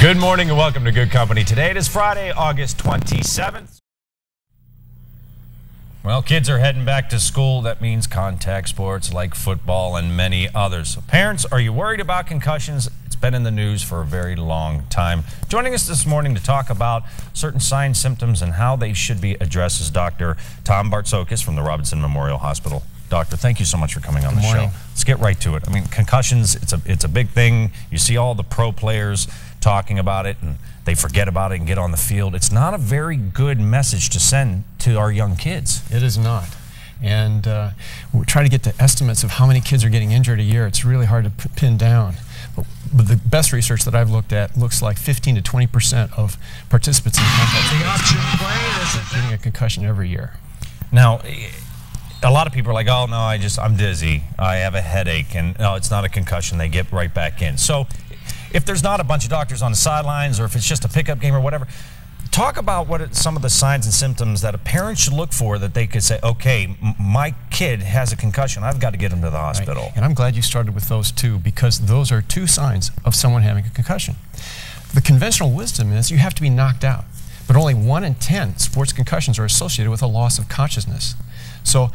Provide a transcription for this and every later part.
Good morning and welcome to Good Company. Today it is Friday, August 27th. Well, kids are heading back to school. That means contact sports like football and many others. So parents, are you worried about concussions? It's been in the news for a very long time. Joining us this morning to talk about certain signs, symptoms, and how they should be addressed is Dr. Tom Bartsokas from the Robinson Memorial Hospital. Doctor, thank you so much for coming on the show. Let's get right to it. I mean, concussions, it's a big thing. You see all the pro players talking about it, and they forget about it and get on the field. It's not a very good message to send to our young kids. It is not. And we try to get the estimates of how many kids are getting injured a year. It's really hard to pin down. But the best research that I've looked at looks like 15 to 20% of participants in contact getting a concussion every year. Now, a lot of people are like, oh, no, I'm dizzy, I have a headache, and no, it's not a concussion, they get right back in. So if there's not a bunch of doctors on the sidelines, or if it's just a pickup game or whatever, talk about what some of the signs and symptoms that a parent should look for that they could say, okay, my kid has a concussion, I've got to get him to the hospital. Right. And I'm glad you started with those two, because those are two signs of someone having a concussion. The conventional wisdom is you have to be knocked out, but only 1 in 10 sports concussions are associated with a loss of consciousness. So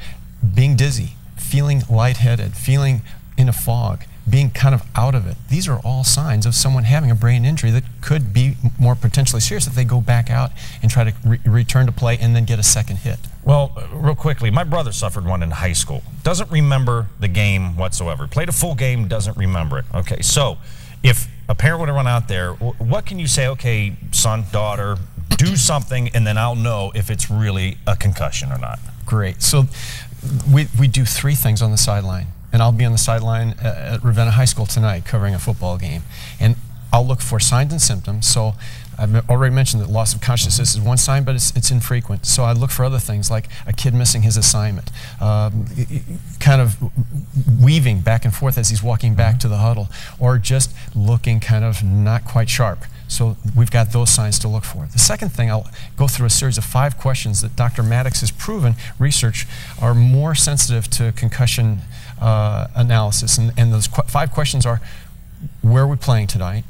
being dizzy, feeling lightheaded, feeling in a fog, being kind of out of it, these are all signs of someone having a brain injury that could be more potentially serious if they go back out and try to return to play and then get a second hit. Well, real quickly, my brother suffered one in high school. Doesn't remember the game whatsoever. Played a full game, doesn't remember it. Okay, so if a parent would have run out there, what can you say, okay, son, daughter, do something, and then I'll know if it's really a concussion or not? Great. So we do 3 things on the sideline. And I'll be on the sideline at Ravenna High School tonight covering a football game. And I'll look for signs and symptoms. So I've already mentioned that loss of consciousness is one sign, but it's infrequent. So I look for other things like a kid missing his assignment, kind of weaving back and forth as he's walking back to the huddle, or just looking kind of not quite sharp. So we've got those signs to look for. The second thing, I'll go through a series of 5 questions that Dr. Maddox has proven research are more sensitive to concussion analysis. And those 5 questions are: where are we playing tonight?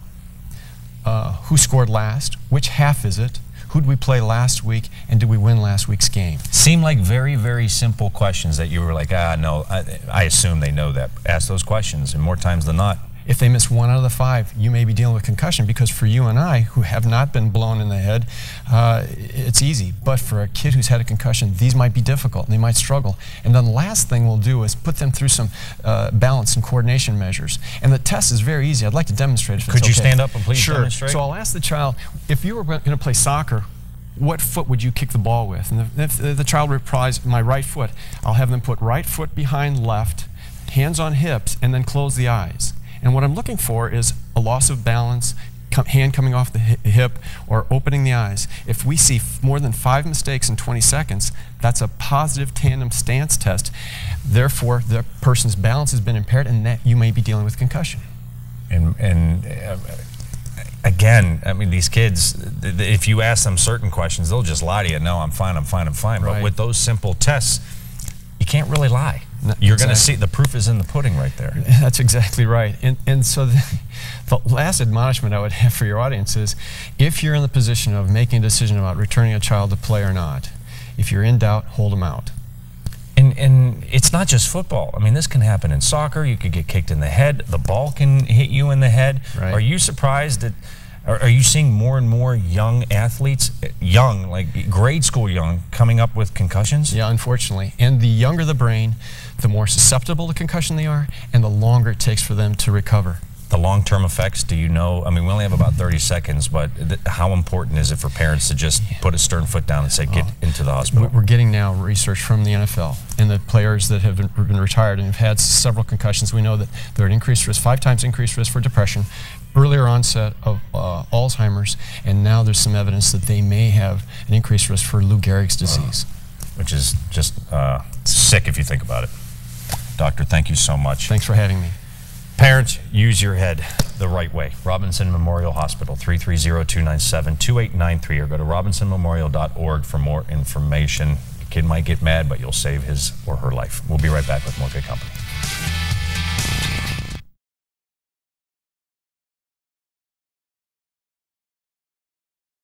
Who scored last? Which half is it? Who did we play last week? And did we win last week's game? Seem like very, very simple questions that you were like, no, I assume they know that. Ask those questions, and more times than not. If they miss 1 out of the 5, you may be dealing with concussion, because for you and I, who have not been blown in the head, it's easy. But for a kid who's had a concussion, these might be difficult, and they might struggle. And then the last thing we'll do is put them through some balance and coordination measures. And the test is very easy. I'd like to demonstrate if it's okay. Could you stand up and please demonstrate? So I'll ask the child, if you were going to play soccer, what foot would you kick the ball with? And if the child replies, my right foot, I'll have them put right foot behind left, hands on hips, and then close the eyes. And what I'm looking for is a loss of balance, hand coming off the hip, or opening the eyes. If we see more than 5 mistakes in 20 seconds, that's a positive tandem stance test. Therefore, the person's balance has been impaired, and that you may be dealing with concussion. And again, I mean, these kids, if you ask them certain questions, they'll just lie to you. No, I'm fine, I'm fine, I'm fine. Right. But with those simple tests, you can't really lie. No, you're going to see the proof is in the pudding right there. That's exactly right. And so the last admonishment I would have for your audience is, if you're in the position of making a decision about returning a child to play or not, if you're in doubt, hold them out. And it's not just football. I mean, this can happen in soccer. You could get kicked in the head. The ball can hit you in the head. Right. Are you surprised that, are you seeing more and more young athletes, young, like grade school young, coming up with concussions? Yeah, unfortunately. And the younger the brain, the more susceptible to concussion they are, and the longer it takes for them to recover. The long-term effects, do you know? I mean, we only have about 30 seconds, but how important is it for parents to just put a stern foot down and say, get into the hospital? We're getting now research from the NFL, and the players that have been retired and have had several concussions, we know that they're at increased risk, 5 times increased risk for depression, earlier onset of Alzheimer's, and now there's some evidence that they may have an increased risk for Lou Gehrig's disease. Which is just sick if you think about it. Doctor, thank you so much. Thanks for having me. Parents, use your head the right way. Robinson Memorial Hospital, 330-297-2893, or go to robinsonmemorial.org for more information. The kid might get mad, but you'll save his or her life. We'll be right back with more Good Company.